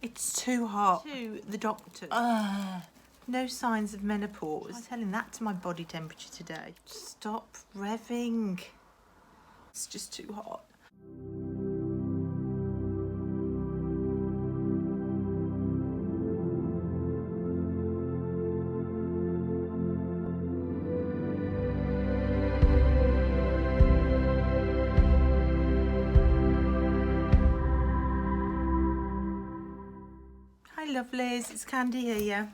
It's too hot. To the doctor. No signs of menopause. I'm telling that to my body temperature today. Stop revving. It's just too hot. Hi lovelies, it's Candy here.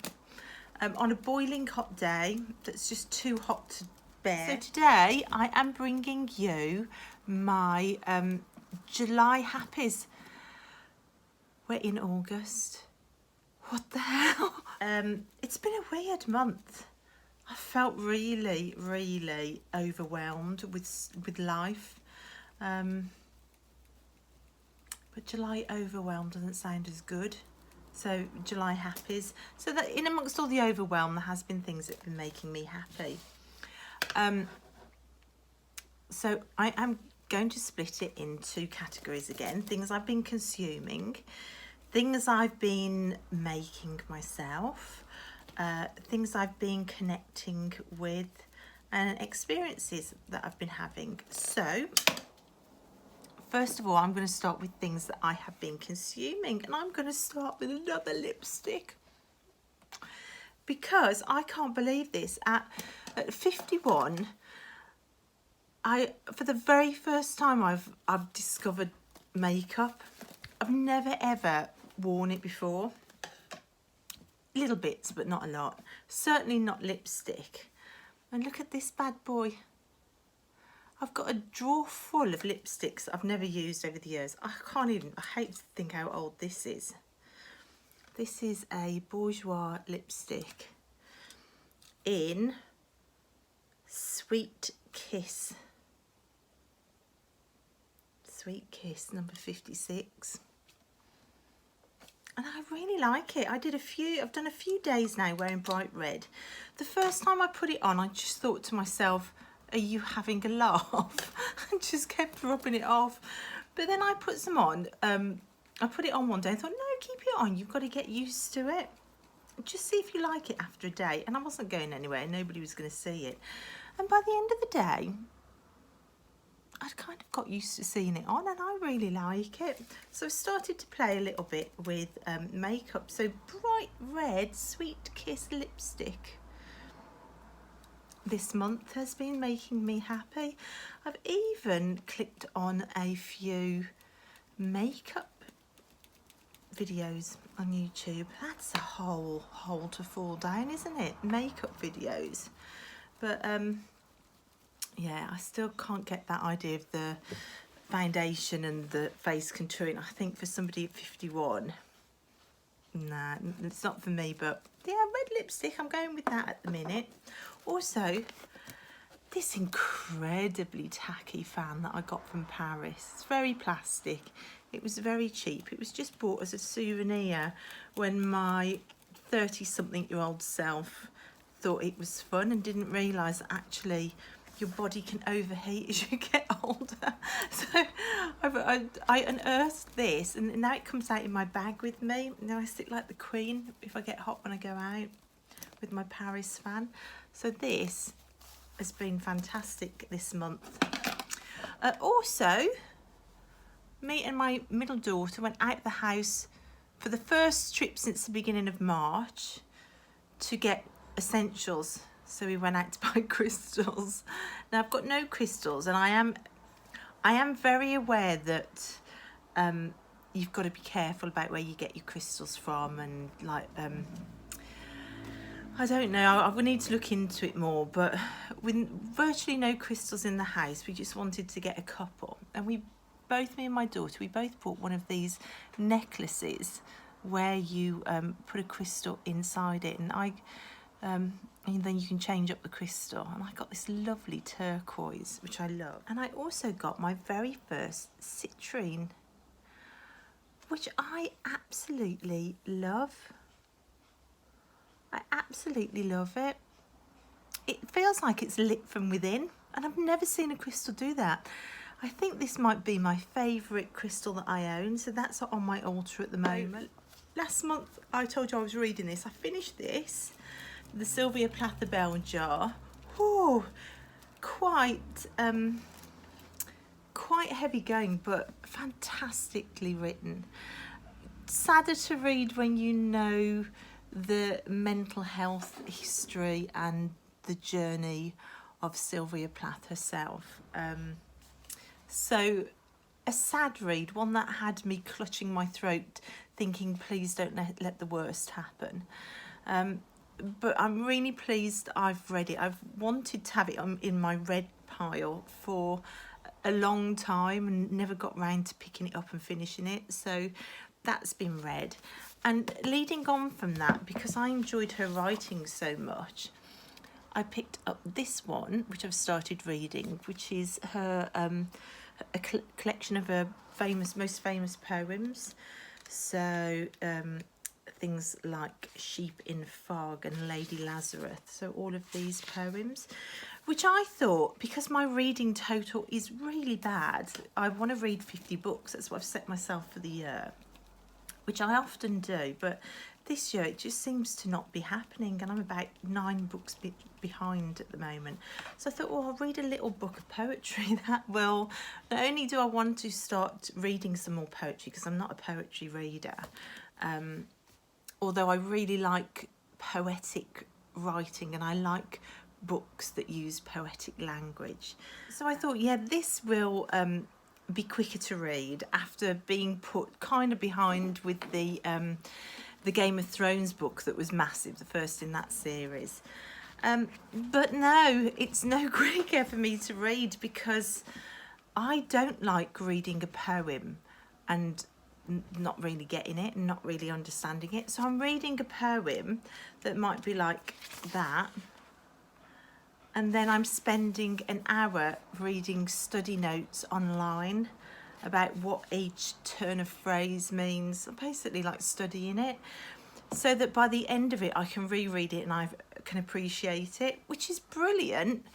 On a boiling hot day that's just too hot to bear. So today I am bringing you my July happies. We're in August. What the hell? It's been a weird month. I felt really overwhelmed with life. But July overwhelmed doesn't sound as good. So July happies. So that in amongst all the overwhelm, there has been things that have been making me happy. So I am going to split it into categories again. Things I've been consuming, things I've been making myself, things I've been connecting with, and experiences that I've been having. So first of all, I'm going to start with things that I have been consuming, and I'm going to start with another lipstick because I can't believe this. At 51, for the very first time I've discovered makeup. I've never ever worn it before. Little bits, but not a lot. Certainly not lipstick. And look at this bad boy. I've got a drawer full of lipsticks I've never used over the years. I hate to think how old this is. This is a Bourjois lipstick in Sweet Kiss. Sweet Kiss, number 56. And I really like it. I've done a few days now wearing bright red. The first time I put it on, I just thought to myself, are you having a laugh? And just kept rubbing it off. But then I put some on. I put it on one day and thought, no, keep it on. You've got to get used to it. Just see if you like it after a day. And I wasn't going anywhere. Nobody was going to see it. And by the end of the day, I'd kind of got used to seeing it on, and I really like it. So I started to play a little bit with makeup. So bright red Sweet Kiss lipstick this month has been making me happy. I've even clicked on a few makeup videos on YouTube. That's a whole hole to fall down, isn't it? Makeup videos. But yeah, I still can't get that idea of the foundation and the face contouring. I think for somebody at 51, nah, it's not for me. But yeah, red lipstick, I'm going with that at the minute. Also, this incredibly tacky fan that I got from Paris. It's very plastic. It was very cheap. It was just bought as a souvenir when my 30-something-year-old self thought it was fun and didn't realise that actually your body can overheat as you get older. So I unearthed this, and now it comes out in my bag with me. Now I sit like the Queen if I get hot when I go out with my Paris fan. So this has been fantastic this month. Also, me and my middle daughter went out the house for the first trip since the beginning of March to get essentials. So we went out to buy crystals. Now I've got no crystals, and I am very aware that you've got to be careful about where you get your crystals from, and like I don't know, I would need to look into it more. But with virtually no crystals in the house, we just wanted to get a couple, and me and my daughter, we both bought one of these necklaces where you put a crystal inside it, and then you can change up the crystal. And I got this lovely turquoise, which I love. And I also got my very first citrine, which I absolutely love. I absolutely love it. It feels like it's lit from within, and I've never seen a crystal do that. I think this might be my favourite crystal that I own, so that's on my altar at the moment. last month I told you I was reading this. I finished this, the Sylvia Plath The Bell Jar. Oh, quite heavy going, but fantastically written. Sadder to read when you know the mental health history and the journey of Sylvia Plath herself. So a sad read, one that had me clutching my throat thinking please don't let the worst happen. But I'm really pleased I've read it. I've wanted to have it in my read pile for a long time and never got round to picking it up and finishing it. So that's been read. And leading on from that, because I enjoyed her writing so much, I picked up this one, which I've started reading, which is her a collection of her most famous poems. So things like Sheep in Fog and Lady Lazarus. So all of these poems, which I thought, because my reading total is really bad, I want to read 50 books. That's what I've set myself for the year, which I often do. But this year it just seems to not be happening, and I'm about 9 books behind at the moment. So I thought, well, I'll read a little book of poetry that will, not only do I want to start reading some more poetry, because I'm not a poetry reader, although I really like poetic writing and I like books that use poetic language. So I thought, yeah, this will be quicker to read after being put kind of behind with the Game of Thrones book that was massive, the first in that series. But no, it's no quicker for me to read, because I don't like reading a poem and not really getting it and not really understanding it. So I'm reading a poem that might be like that, and then I'm spending an hour reading study notes online about what each turn of phrase means. I'm basically like studying it, so that by the end of it I can reread it and I can appreciate it, which is brilliant,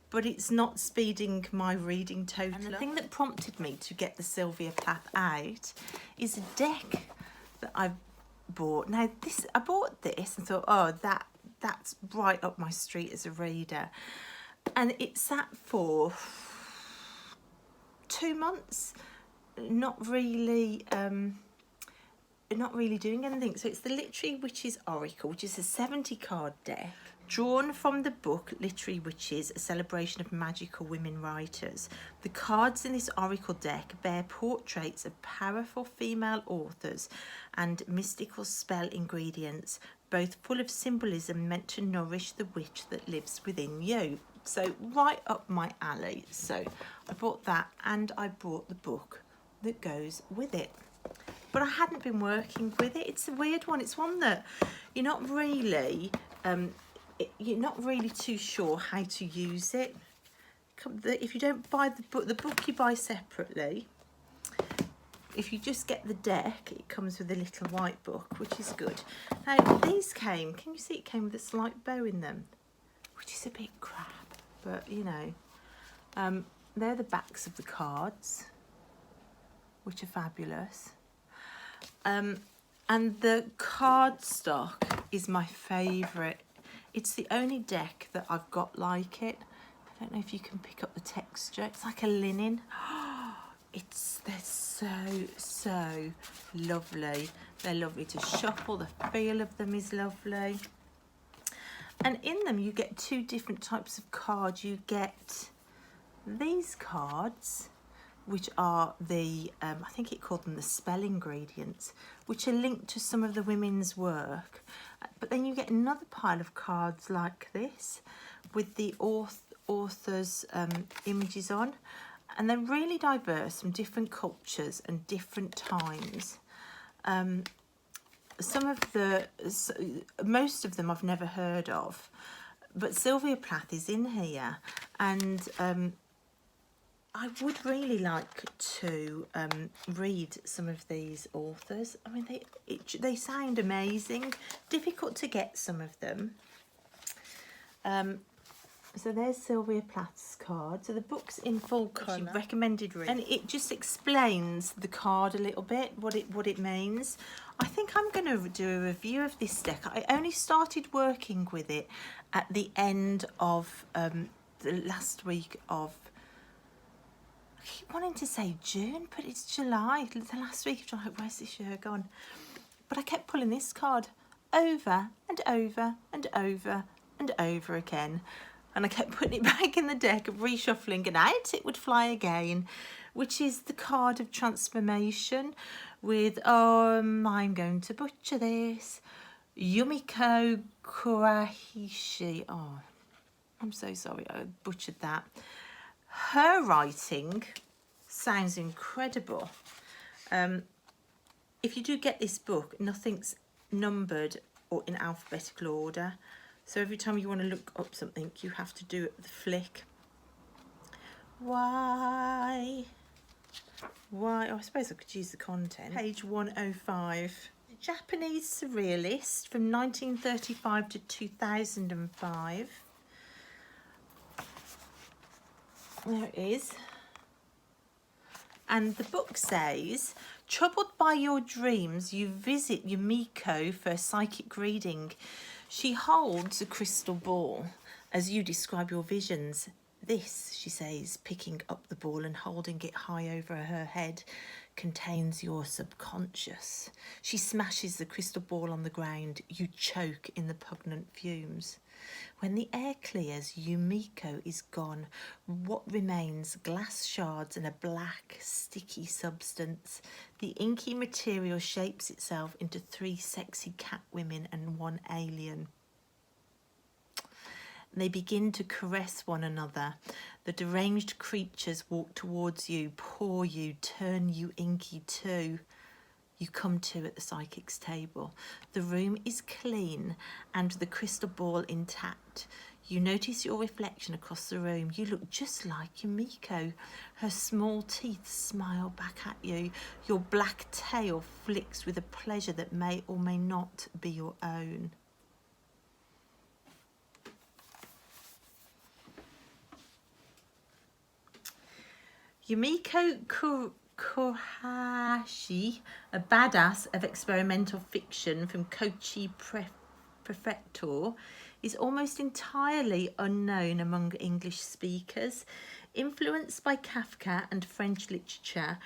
but it's not speeding my reading total. And the thing that prompted me to get the Sylvia Plath out is a deck that I bought. Now I bought this and thought, oh, that's right up my street as a reader, and it sat for 2 months, not really doing anything. So it's the Literary Witches Oracle, which is a 70 card deck drawn from the book Literary Witches, a celebration of magical women writers. The cards in this oracle deck bear portraits of powerful female authors and mystical spell ingredients, both full of symbolism meant to nourish the witch that lives within you. So right up my alley. So I bought that, and I bought the book that goes with it. But I hadn't been working with it. It's a weird one. It's one that you're not really too sure how to use it. If you don't buy the book you buy separately. If you just get the deck, it comes with a little white book, which is good. Now these came, can you see it came with a slight bow in them, which is a bit crap, but you know. They're the backs of the cards, which are fabulous. And the cardstock is my favourite. It's the only deck that I've got like it. I don't know if you can pick up the texture. It's like a linen. They're so lovely. They're lovely to shuffle. The feel of them is lovely. And in them you get 2 different types of cards. You get these cards, which are the, I think it called them the spell ingredients, which are linked to some of the women's work. But then you get another pile of cards like this with the author's images on. And they're really diverse from different cultures and different times. Most of them I've never heard of, but Sylvia Plath is in here, and I would really like to read some of these authors. I mean, they sound amazing. Difficult to get some of them. So there's Sylvia Plath's card. So the book's in full colour. Recommended read. And it just explains the card a little bit, what it means. I think I'm going to do a review of this deck. I only started working with it at the end of the last week of, I keep wanting to say June, but it's July, the last week of July. Where's this year gone? But I kept pulling this card over and over and over and over again. And I kept putting it back in the deck, reshuffling, and out it would fly again, which is the card of transformation with, I'm going to butcher this, Yumiko Ku Kohaashi. Oh, I'm so sorry, I butchered that. Her writing sounds incredible. If you do get this book, nothing's numbered or in alphabetical order. So every time you want to look up something, you have to do it with a flick. Why? Oh, I suppose I could use the content. Page 105. Japanese Surrealist from 1935 to 2005. There it is. And the book says, troubled by your dreams, you visit Yumiko for a psychic reading. She holds a crystal ball as you describe your visions. This, she says, picking up the ball and holding it high over her head, contains your subconscious. She smashes the crystal ball on the ground. You choke in the pungent fumes. When the air clears, Yumiko is gone. What remains? Glass shards and a black, sticky substance. The inky material shapes itself into 3 sexy cat women and 1 alien. They begin to caress one another. The deranged creatures walk towards you, paw you, turn you inky too. You come to at the psychic's table. The room is clean and the crystal ball intact. You notice your reflection across the room. You look just like Yumiko. Her small teeth smile back at you. Your black tail flicks with a pleasure that may or may not be your own. Yumiko Ku Kohaashi, a badass of experimental fiction from Kochi Prefecture, is almost entirely unknown among English speakers. Influenced by Kafka and French literature,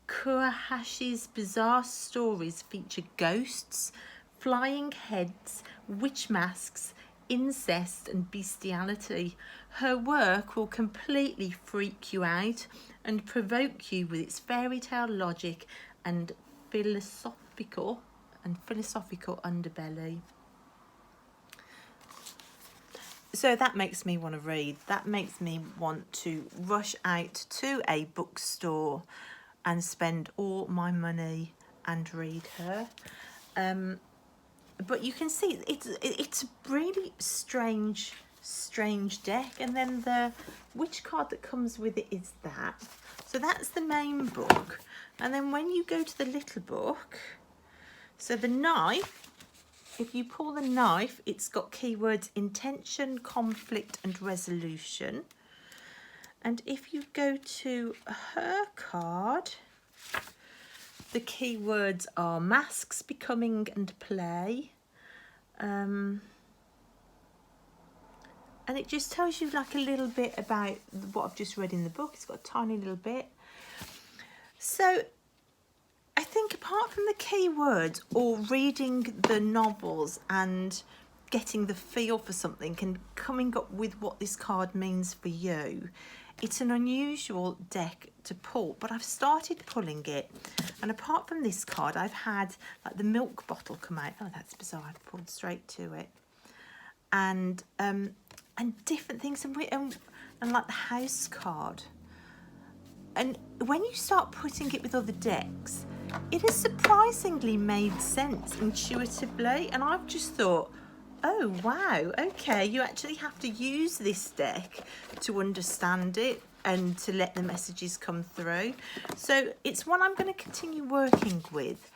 Kohashi's bizarre stories feature ghosts, flying heads, witch masks, incest and bestiality. Her work will completely freak you out and provoke you with its fairy tale logic and philosophical underbelly. So that makes me want to read. That makes me want to rush out to a bookstore and spend all my money and read her. But you can see it's a really strange deck, and then the witch card that comes with it is that. So that's the main book, and then when you go to the little book, so the knife, if you pull the knife, it's got keywords intention, conflict and resolution. And if you go to her card, the keywords are masks, becoming and play. And it just tells you like a little bit about what I've just read in the book. It's got a tiny little bit. So I think apart from the keywords or reading the novels and getting the feel for something and coming up with what this card means for you, it's an unusual deck to pull, but I've started pulling it, and apart from this card, I've had like the milk bottle come out. Oh, that's bizarre. I've pulled straight to it, and different things, and like the house card. And when you start putting it with other decks, it has surprisingly made sense intuitively, and I've just thought, oh wow, okay, you actually have to use this deck to understand it and to let the messages come through. So it's one I'm going to continue working with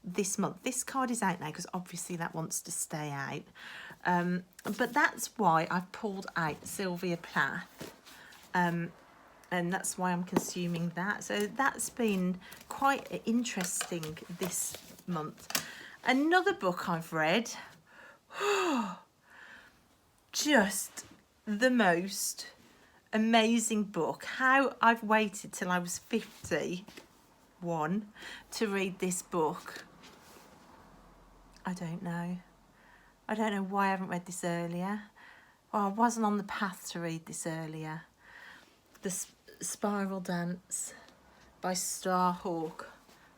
this month. This card is out now because obviously that wants to stay out. But that's why I've pulled out Sylvia Plath. And that's why I'm consuming that. So that's been quite interesting this month. Another book I've read, just the most amazing book. How I've waited till I was 51 to read this book, I don't know. I don't know why I haven't read this earlier. Well, I wasn't on the path to read this earlier. The Spiral Dance by Starhawk.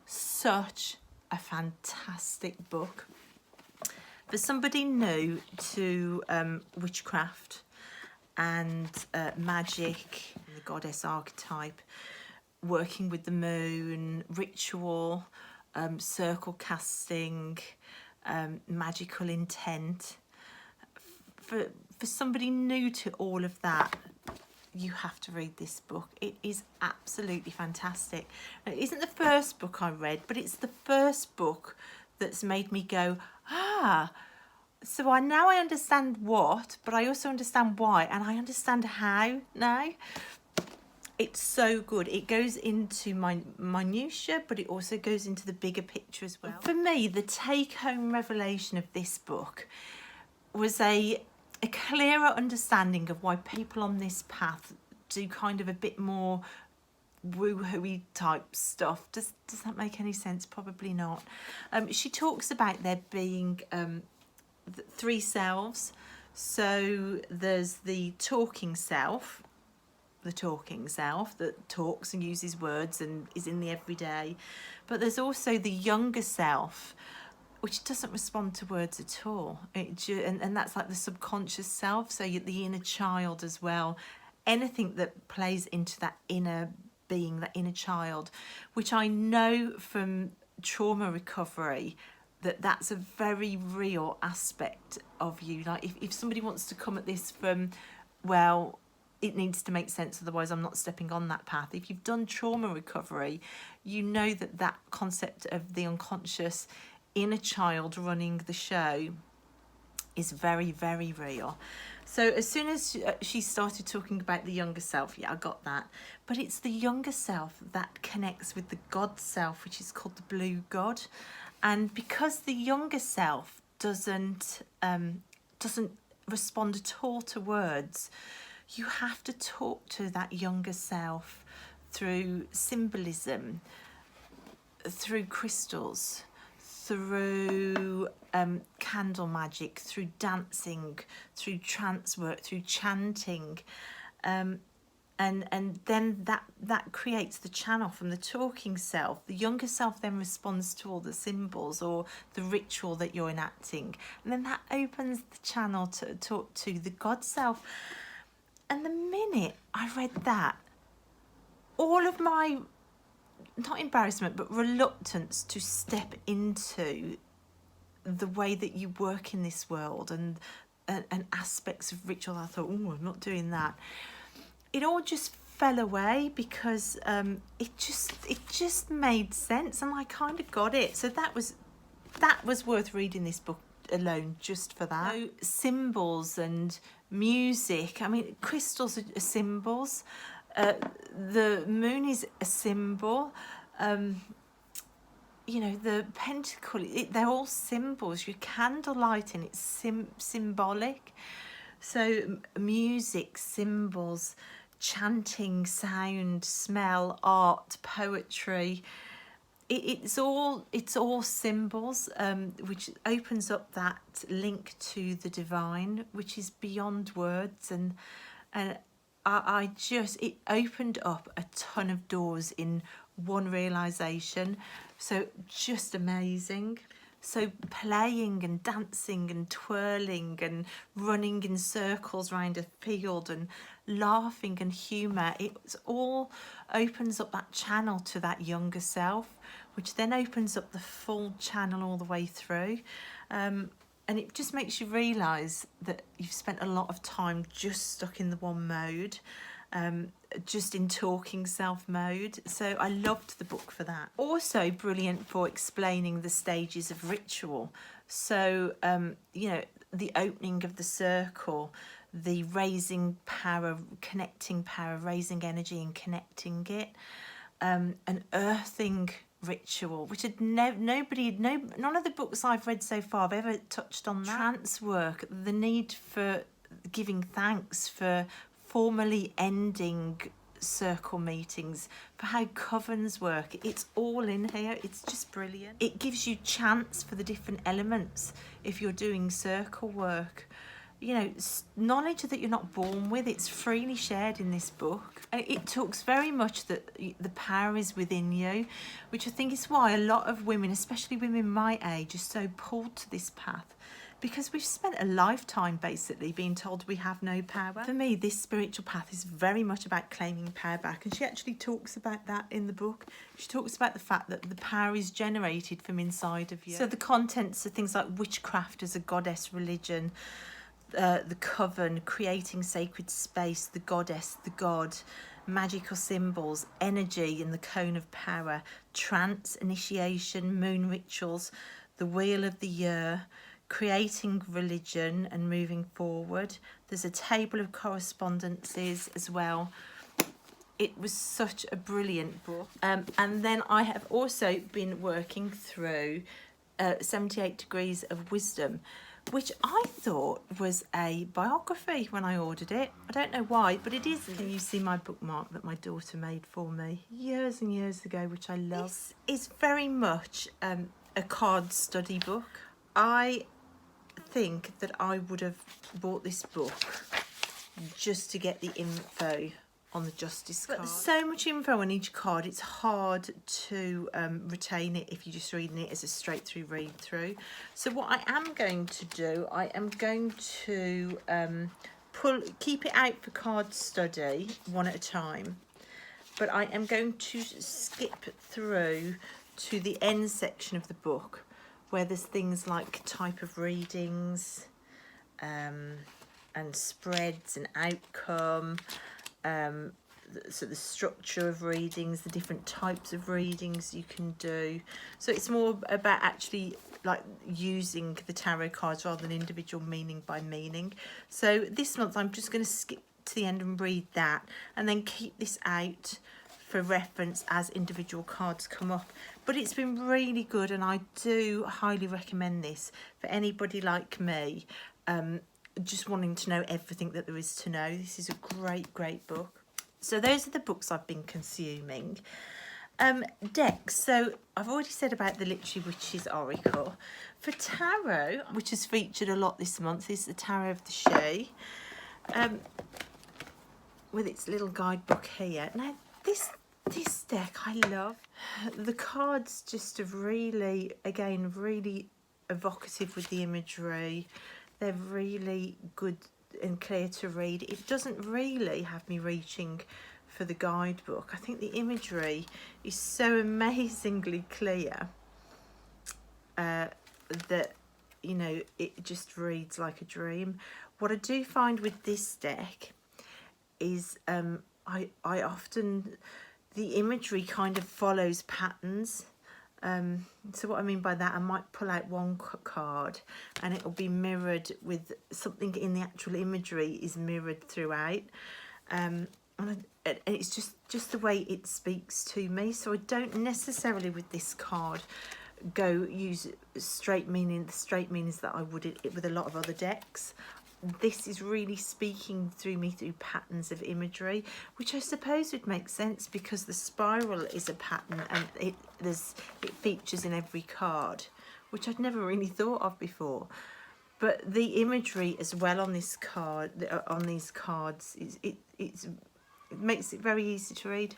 Such a fantastic book. For somebody new to witchcraft and magic, the goddess archetype, working with the moon, ritual, circle casting, magical intent. For somebody new to all of that, you have to read this book. It is absolutely fantastic. It isn't the first book I read, but it's the first book that's made me go, so now I understand what, but I also understand why, and I understand how now. It's so good. It goes into my minutiae, but it also goes into the bigger picture as well. For me, the take-home revelation of this book was a clearer understanding of why people on this path do kind of a bit more woo-hooey type stuff. Does that make any sense? Probably not. She talks about there being 3 selves. So there's the talking self that talks and uses words and is in the everyday, but there's also the younger self, which doesn't respond to words at all. And that's like the subconscious self, so you're the inner child as well. Anything that plays into that inner being, that inner child, which I know from trauma recovery that's a very real aspect of you. Like if somebody wants to come at this from, well, it needs to make sense, otherwise I'm not stepping on that path. If you've done trauma recovery, you know that concept of the unconscious inner child running the show is very, very real. So as soon as she started talking about the younger self, yeah, I got that. But it's the younger self that connects with the God self, which is called the blue God. And because the younger self doesn't respond at all to words, you have to talk to that younger self through symbolism, through crystals, through candle magic, through dancing, through trance work, through chanting, and then that creates the channel from the talking self. The younger self then responds to all the symbols or the ritual that you're enacting, and then that opens the channel to talk to the God self. And the minute I read that, all of my, not embarrassment, but reluctance to step into the way that you work in this world and aspects of ritual, I thought, oh, I'm not doing that. It all just fell away because it just made sense, and I kind of got it. So that was worth reading this book alone just for that. So symbols and music, I mean, crystals are symbols. The moon is a symbol. You know, the pentacle, they're all symbols. Your candle lighting, it's symbolic. So music, symbols, chanting, sound, smell, art, poetry, it's all symbols, which opens up that link to the divine, which is beyond words. And it opened up a ton of doors in one realization. So just amazing. So playing and dancing and twirling and running in circles around a field and laughing and humour, it all opens up that channel to that younger self, which then opens up the full channel all the way through. And it just makes you realise that you've spent a lot of time just stuck in the one mode, just in talking self mode. So I loved the book for that. Also brilliant for explaining the stages of ritual. So, you know, the opening of the circle, the raising power, connecting power, raising energy and connecting it, an earthing ritual, which had none of the books I've read so far have ever touched on that. Trance work, the need for giving thanks, for formally ending circle meetings, for how covens work. It's all in here. It's just brilliant. It gives you chants for the different elements if you're doing circle work. You know, knowledge that you're not born with, it's freely shared in this book. It talks very much that the power is within you, which I think is why a lot of women, especially women my age, are so pulled to this path, because we've spent a lifetime basically being told we have no power. For me, this spiritual path is very much about claiming power back, and she actually talks about that in the book. She talks about the fact that the power is generated from inside of you. So the contents are things like witchcraft as a goddess religion, the coven, creating sacred space, the goddess, the god, magical symbols, energy in the cone of power, trance, initiation, moon rituals, the wheel of the year, creating religion and moving forward. There's a table of correspondences as well. It was such a brilliant book. And then I have also been working through 78 Degrees of Wisdom, which I thought was a biography when I ordered it. I don't know why, but it is. Can you see my bookmark that my daughter made for me years and years ago, which I love? This is very much a card study book. I think that I would have bought this book just to get the info on the justice card. But there's so much info on each card, it's hard to retain it if you're just reading it as a straight through read through. So what I am going to do, I am going to keep it out for card study one at a time, but I am going to skip through to the end section of the book where there's things like type of readings and spreads and outcome, so the structure of readings, the different types of readings you can do. So it's more about actually like using the tarot cards rather than individual meaning by meaning. So this month I'm just going to skip to the end and read that, and then keep this out for reference as individual cards come up. But it's been really good, and I do highly recommend this for anybody like me, just wanting to know everything that there is to know. This is a great book. So those are the books I've been consuming. Decks, so I've already said about the Literary Witches Oracle. For tarot, which has featured a lot this month, is the Tarot of the She, with its little guidebook here. Now this deck I love. The cards just are really, again, really evocative with the imagery. They're really good and clear to read. It doesn't really have me reaching for the guidebook. I think the imagery is so amazingly clear that, you know, it just reads like a dream. What I do find with this deck is I often, the imagery kind of follows patterns. So what I mean by that, I might pull out one card and it will be mirrored with something in the actual imagery is mirrored throughout, and it's just the way it speaks to me. So I don't necessarily with this card go use straight meaning, the straight meanings that I would with a lot of other decks. This is really speaking through me through patterns of imagery, which I suppose would make sense because the spiral is a pattern and it features in every card, which I'd never really thought of before. But the imagery as well on this card, on these cards, it makes it very easy to read.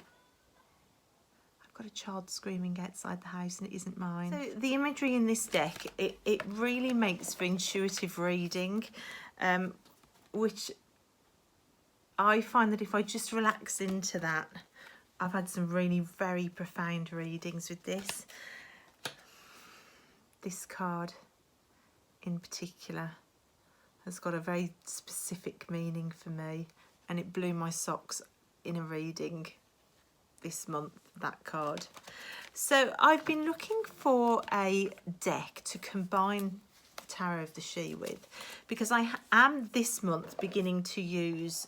I've got a child screaming outside the house and it isn't mine. So the imagery in this deck, it really makes for intuitive reading. Which I find that if I just relax into that, I've had some really very profound readings with this. This card in particular has got a very specific meaning for me, and it blew my socks in a reading this month, that card. So I've been looking for a deck to combine Tarot of the She with, because I am this month beginning to use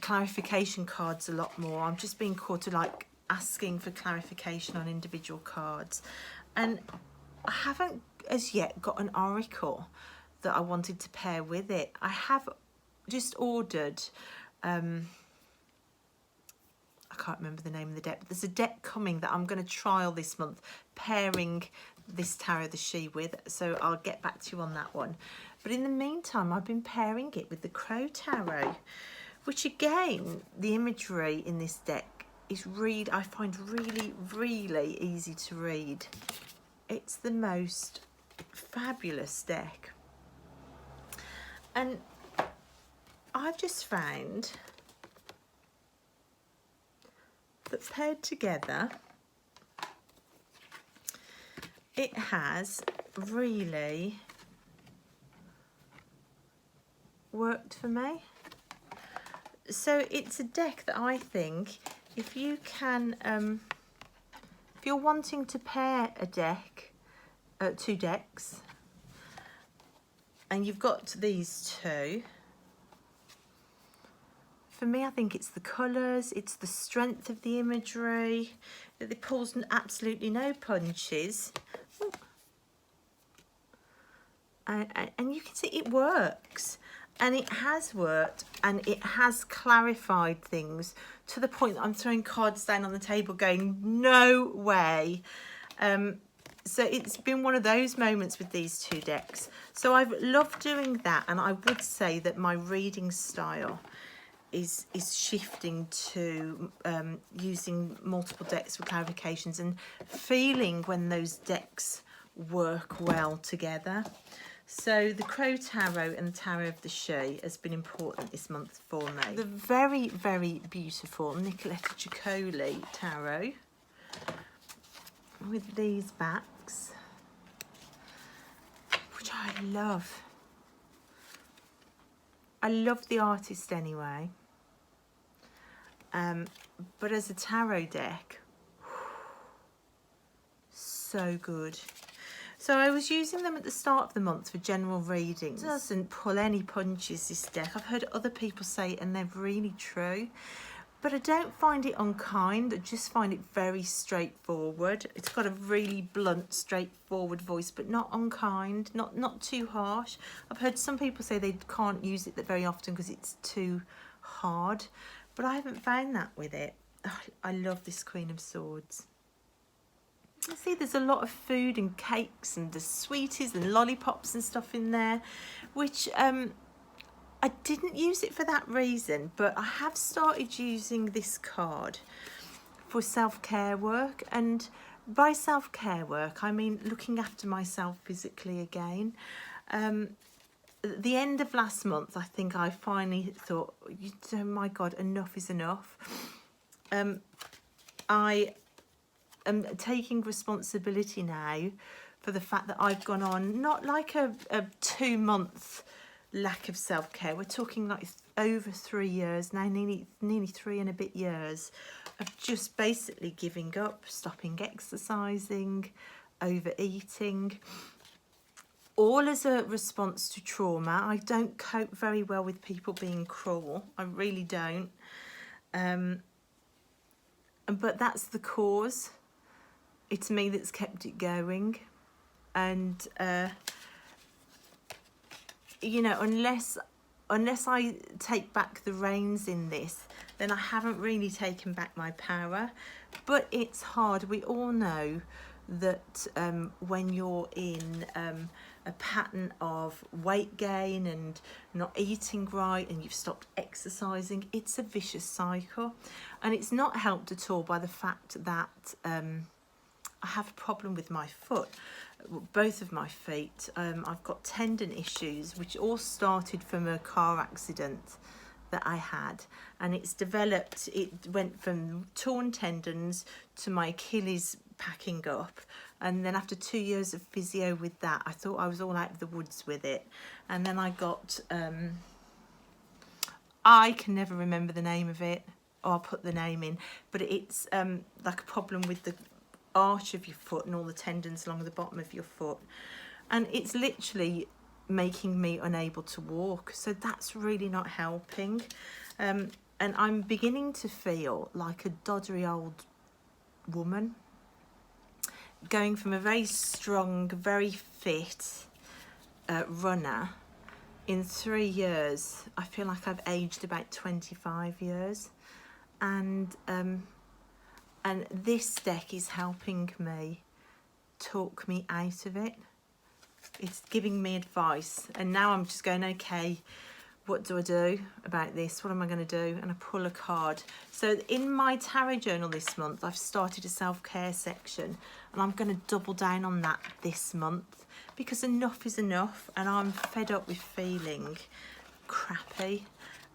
clarification cards a lot more. I'm just being called to like asking for clarification on individual cards, and I haven't as yet got an oracle that I wanted to pair with it. I have just ordered, I can't remember the name of the deck, but there's a deck coming that I'm going to trial this month, pairing this Tarot the She with, so I'll get back to you on that one. But in the meantime, I've been pairing it with the Crow Tarot, which again, the imagery in this deck is I find really, really easy to read. It's the most fabulous deck. And I've just found that paired together, it has really worked for me. So it's a deck that I think, if you can, if you're wanting to pair a deck, two decks, and you've got these two, for me, I think it's the colours, it's the strength of the imagery, that it pulls absolutely no punches. And you can see it works, and it has worked, and it has clarified things to the point that I'm throwing cards down on the table going, no way. So it's been one of those moments with these two decks. So I've loved doing that, and I would say that my reading style is shifting to using multiple decks for clarifications and feeling when those decks work well together. So the Crow Tarot and the Tarot of the She has been important this month for me. The very, very beautiful Nicoletta Ciccoli Tarot with these backs, which I love. I love the artist anyway. But as a tarot deck, so good. So I was using them at the start of the month for general readings. It doesn't pull any punches, this deck. I've heard other people say it, and they're really true. But I don't find it unkind. I just find it very straightforward. It's got a really blunt, straightforward voice, but not unkind, not too harsh. I've heard some people say they can't use it very often because it's too hard, but I haven't found that with it. Oh, I love this Queen of Swords. You see there's a lot of food and cakes and the sweeties and lollipops and stuff in there, which I didn't use it for that reason, but I have started using this card for self-care work. And by self-care work, I mean looking after myself physically again. At the end of last month, I think I finally thought, oh my God, enough is enough. I am taking responsibility now for the fact that I've gone on, not like a 2-month lack of self-care. We're talking like over 3 years now, nearly 3 and a bit years of just basically giving up, stopping exercising, overeating, all as a response to trauma. I don't cope very well with people being cruel. I really don't. But that's the cause. It's me that's kept it going. And you know, unless I take back the reins in this, then I haven't really taken back my power. But it's hard. We all know that when you're in a pattern of weight gain and not eating right and you've stopped exercising, it's a vicious cycle. And it's not helped at all by the fact that I have a problem with my foot. Both of my feet. I've got tendon issues, which all started from a car accident that I had, and it's developed. It went from torn tendons to my Achilles packing up, and then after 2 years of physio with that, I thought I was all out of the woods with it. And then I got I can never remember the name of it. I'll put the name in, but it's like a problem with the arch of your foot and all the tendons along the bottom of your foot, and it's literally making me unable to walk. So that's really not helping, and I'm beginning to feel like a doddery old woman, going from a very strong, very fit runner. In 3 years, I feel like I've aged about 25 years, and this deck is helping me talk me out of it. It's giving me advice, and now I'm just going, okay, what do I do about this? What am I going to do? And I pull a card. So in my tarot journal this month, I've started a self-care section, and I'm going to double down on that this month, because enough is enough, and I'm fed up with feeling crappy,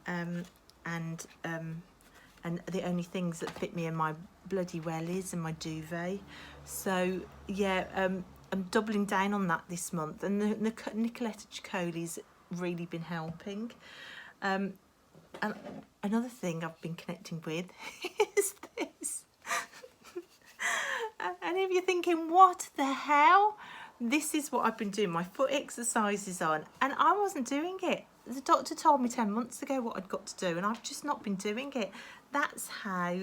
and the only things that fit me are my bloody wellies and my duvet. So yeah, I'm doubling down on that this month, and the Nicoletta Ciccoli's really been helping. And another thing I've been connecting with is this. And if you're thinking, what the hell? This is what I've been doing my foot exercises on, and I wasn't doing it. The doctor told me 10 months ago what I'd got to do, and I've just not been doing it. That's how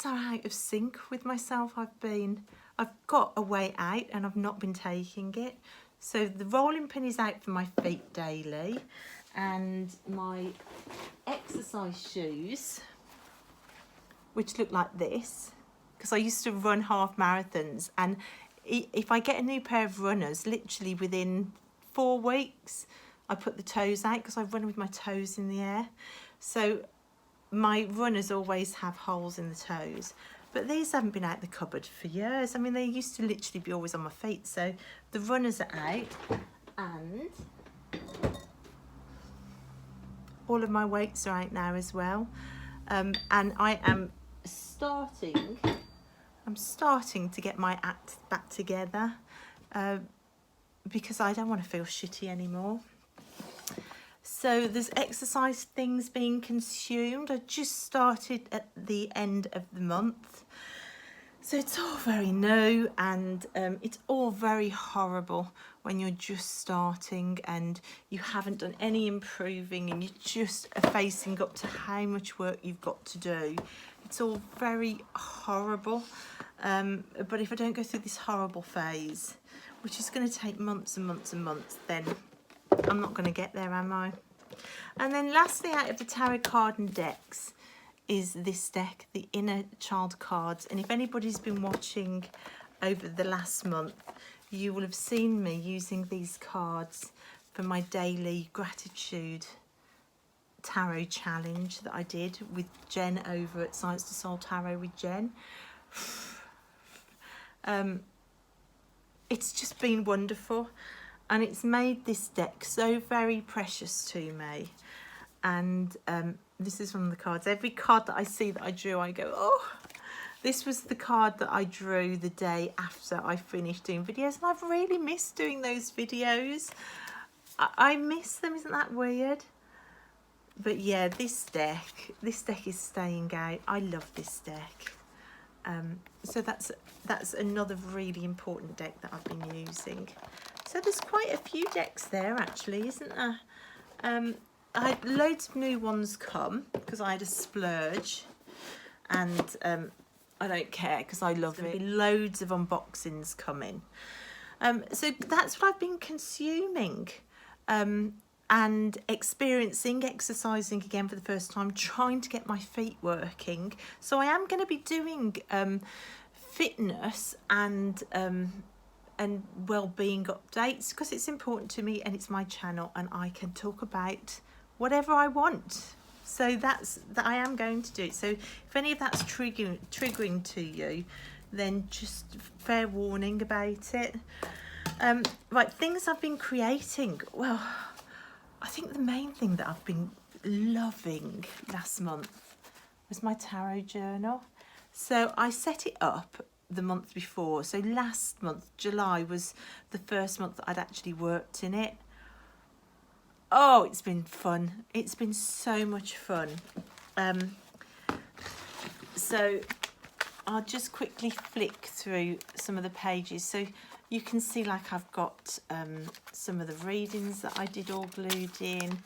out of sync with myself I've been. I've got a way out, and I've not been taking it. So the rolling pin is out for my feet daily, and my exercise shoes, which look like this, because I used to run half marathons, and if I get a new pair of runners, literally within 4 weeks, I put the toes out, because I run with my toes in the air. So my runners always have holes in the toes, but these haven't been out the cupboard for years. I mean, they used to literally be always on my feet. So the runners are out, and all of my weights are out now as well. And I am starting to get my act back together, because I don't want to feel shitty anymore. So there's exercise things being consumed. I just started at the end of the month, so it's all very new, and it's all very horrible when you're just starting and you haven't done any improving, and you just are facing up to how much work you've got to do. It's all very horrible, but if I don't go through this horrible phase, which is going to take months and months and months, then I'm not going to get there, am I? And then lastly, out of the tarot card and decks, is this deck, the Inner Child cards. And if anybody's been watching over the last month, you will have seen me using these cards for my daily gratitude tarot challenge that I did with Jen over at Science to Soul Tarot with Jen. It's just been wonderful, and it's made this deck so very precious to me. And this is one of the cards. Every card that I see that I drew, I go, oh, this was the card that I drew the day after I finished doing videos, and I've really missed doing those videos. I miss them, isn't that weird? But yeah, this deck is staying out. I love this deck. So that's another really important deck that I've been using. So there's quite a few decks there actually, isn't there? I had loads of new ones come because I had a splurge, and I don't care because I love it. Loads of unboxings coming. So that's what I've been consuming, and experiencing, exercising again for the first time, trying to get my feet working. So I am going to be doing fitness and well-being updates, because it's important to me, and it's my channel, and I can talk about whatever I want. So that I am going to do it. So if any of that's triggering to you, then just fair warning about it. Right, things I've been creating. Well, I think the main thing that I've been loving last month was my tarot journal. So I set it up the month before. So last month, July, was the first month that I'd actually worked in it. Oh, it's been fun. It's been so much fun. So I'll just quickly flick through some of the pages. So you can see, like, I've got some of the readings that I did all glued in.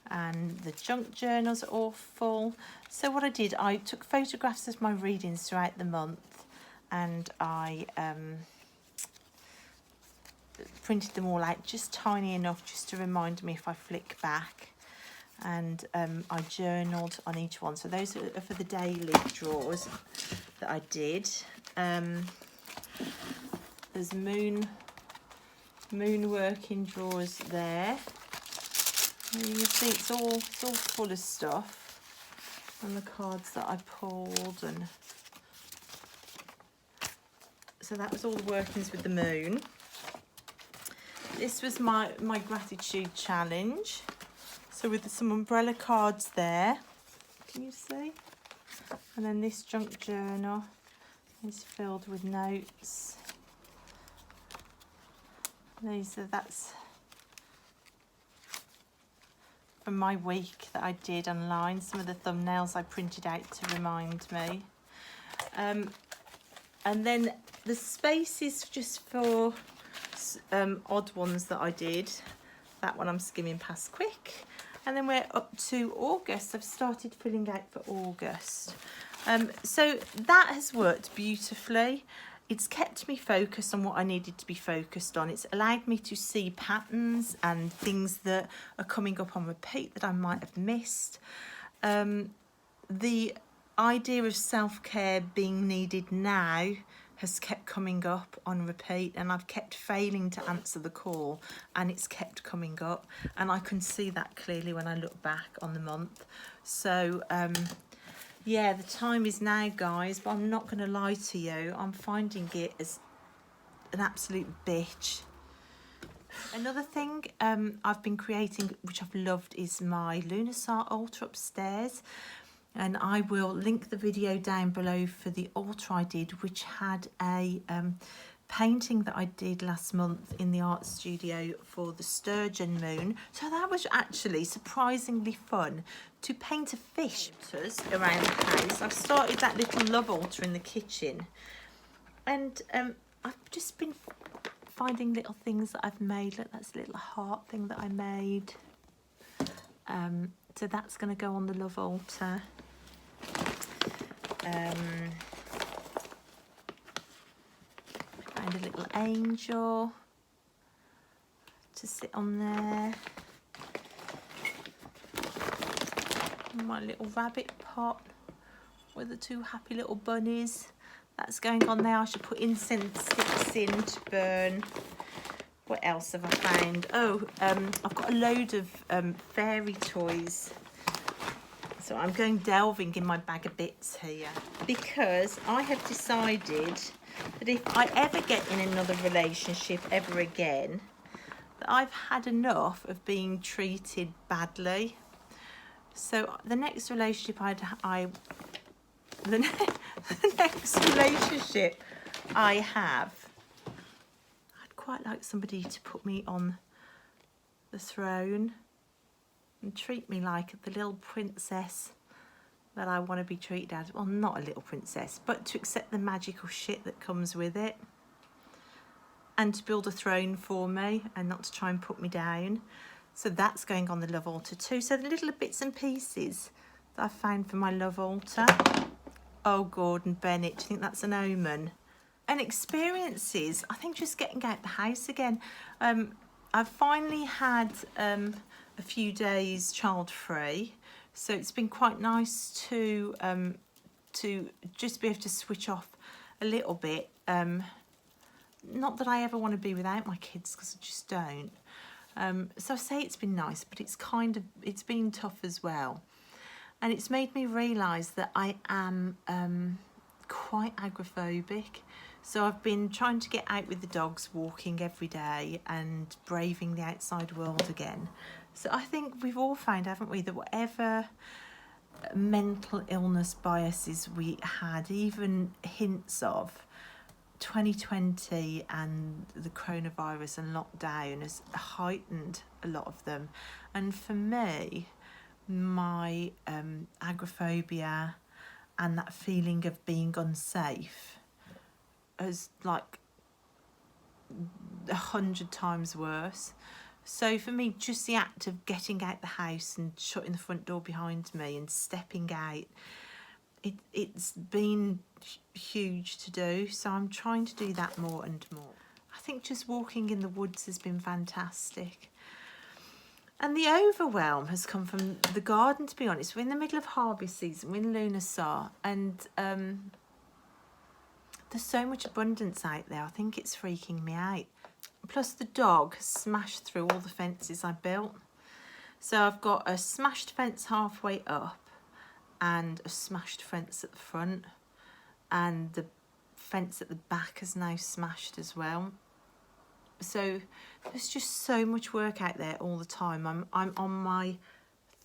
and the junk journals are all full. So what I did, I took photographs of my readings throughout the month, and I printed them all out just tiny enough just to remind me if I flick back, and I journaled on each one. So those are for the daily drawers that I did. There's moon working drawers there. And you can see it's all full of stuff, and the cards that I pulled, and so that was all the workings with the moon. This was my gratitude challenge. So with some umbrella cards there, can you see? And then this junk journal is filled with notes. That's from my week that I did online. Some of the thumbnails I printed out to remind me. And then the space is just for odd ones that I did. That one I'm skimming past quick. And then we're up to August. I've started filling out for August. So that has worked beautifully. It's kept me focused on what I needed to be focused on. It's allowed me to see patterns and things that are coming up on repeat that I might have missed. The idea of self-care being needed now has kept coming up on repeat, and I've kept failing to answer the call, and it's kept coming up, and I can see that clearly when I look back on the month. So yeah, the time is now, guys, but I'm not going to lie to you, I'm finding it as an absolute bitch. Another thing I've been creating, which I've loved, is my Lunasar altar upstairs. And I will link the video down below for the altar I did, which had a painting that I did last month in the art studio for the sturgeon moon. So that was actually surprisingly fun to paint a fish around the house. I've started that little love altar in the kitchen, and I've just been finding little things that I've made. Look, that's a little heart thing that I made. So that's going to go on the love altar. Find a little angel to sit on there. My little rabbit pot with the two happy little bunnies. That's going on there. I should put incense sticks in to burn. What else have I found? Oh, I've got a load of fairy toys. So I'm going delving in my bag of bits here, because I have decided that if I ever get in another relationship ever again, that I've had enough of being treated badly. So the next relationship the next relationship I have, I'd quite like somebody to put me on the throne and treat me like the little princess that I want to be treated as. Well, not a little princess, but to accept the magical shit that comes with it, and to build a throne for me and not to try and put me down. So that's going on the love altar too. So the little bits and pieces that I found for my love altar. Oh, Gordon Bennett, do you think that's an omen? And experiences, I think just getting out the house again. I've finally had a few days child free, so it's been quite nice to just be able to switch off a little bit. Not that I ever want to be without my kids, because I just don't. So I say it's been nice, but it's been tough as well, and it's made me realise that I am quite agoraphobic. So I've been trying to get out with the dogs, walking every day and braving the outside world again. So I think we've all found, haven't we, that whatever mental illness biases we had, even hints of, 2020 and the coronavirus and lockdown has heightened a lot of them. And for me, my agoraphobia and that feeling of being unsafe is like 100 times worse. So for me, just the act of getting out the house and shutting the front door behind me and stepping out, it's been huge to do. So I'm trying to do that more and more. I think just walking in the woods has been fantastic. And the overwhelm has come from the garden, to be honest. We're in the middle of harvest season, we're in Lunasar, and there's so much abundance out there. I think it's freaking me out. Plus the dog has smashed through all the fences I built. So I've got a smashed fence halfway up and a smashed fence at the front, and the fence at the back is now smashed as well. So there's just so much work out there all the time. I'm on my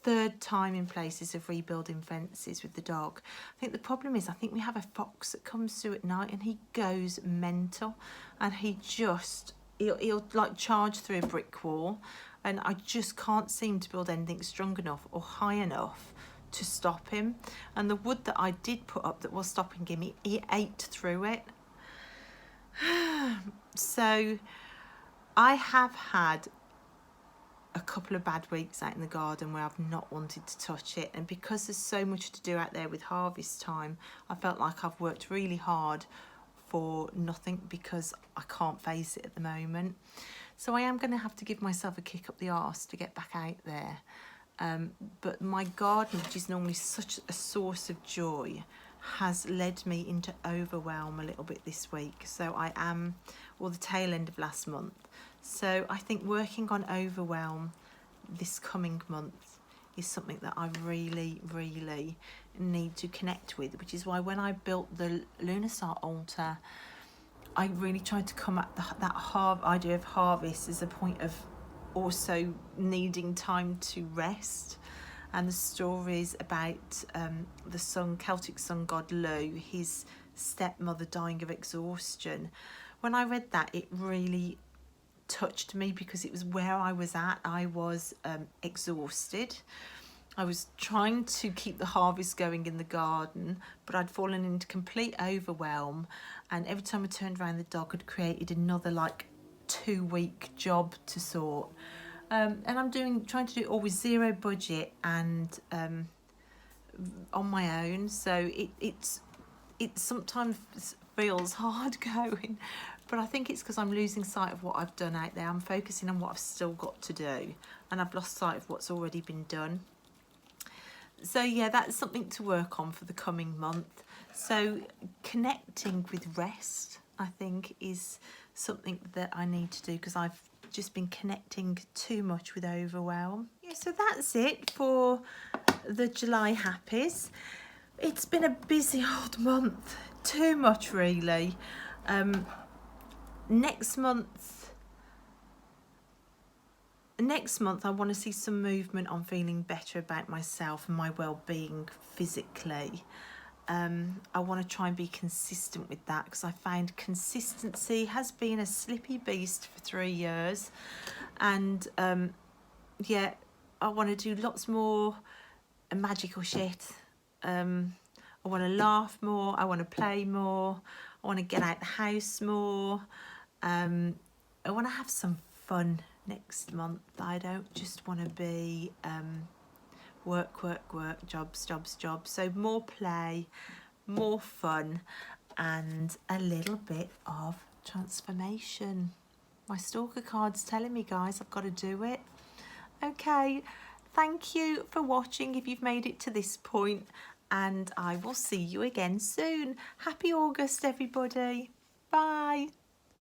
third time in places of rebuilding fences with the dog. I think the problem is, I think we have a fox that comes through at night and he goes mental, and he'll like charge through a brick wall, and I just can't seem to build anything strong enough or high enough to stop him. And the wood that I did put up that was stopping him, he ate through it. So I have had a couple of bad weeks out in the garden where I've not wanted to touch it, and because there's so much to do out there with harvest time, I felt like I've worked really hard for nothing because I can't face it at the moment. So I am going to have to give myself a kick up the arse to get back out there. But my garden, which is normally such a source of joy, has led me into overwhelm a little bit this week. So I am, or the tail end of last month. So I think working on overwhelm this coming month is something that I really, really need to connect with, which is why when I built the Lunasar altar, I really tried to come at that idea of harvest as a point of also needing time to rest. And the stories about the Celtic sun god Lu, his stepmother dying of exhaustion. When I read that, it really touched me because it was where I was at. I was exhausted. I was trying to keep the harvest going in the garden, but I'd fallen into complete overwhelm, and every time I turned around, the dog had created another like 2-week job to sort. And I'm trying to do it all with zero budget and on my own, so it sometimes feels hard going, but I think it's because I'm losing sight of what I've done out there. I'm focusing on what I've still got to do, and I've lost sight of what's already been done. So yeah, that's something to work on for the coming month. So connecting with rest, I think, is something that I need to do because I've just been connecting too much with overwhelm. Yeah, so that's it for the July happies. It's been a busy old month, too much really. Next month I want to see some movement on feeling better about myself and my well-being physically. I want to try and be consistent with that because I find consistency has been a slippy beast for 3 years, and yeah, I want to do lots more magical shit. I want to laugh more, I want to play more, I want to get out the house more. I want to have some fun next month. I don't just want to be work, jobs. So more play, more fun, and a little bit of transformation. My stalker card's telling me, guys, I've got to do it. Okay, thank you for watching if you've made it to this point, and I will see you again soon. Happy August, everybody. Bye.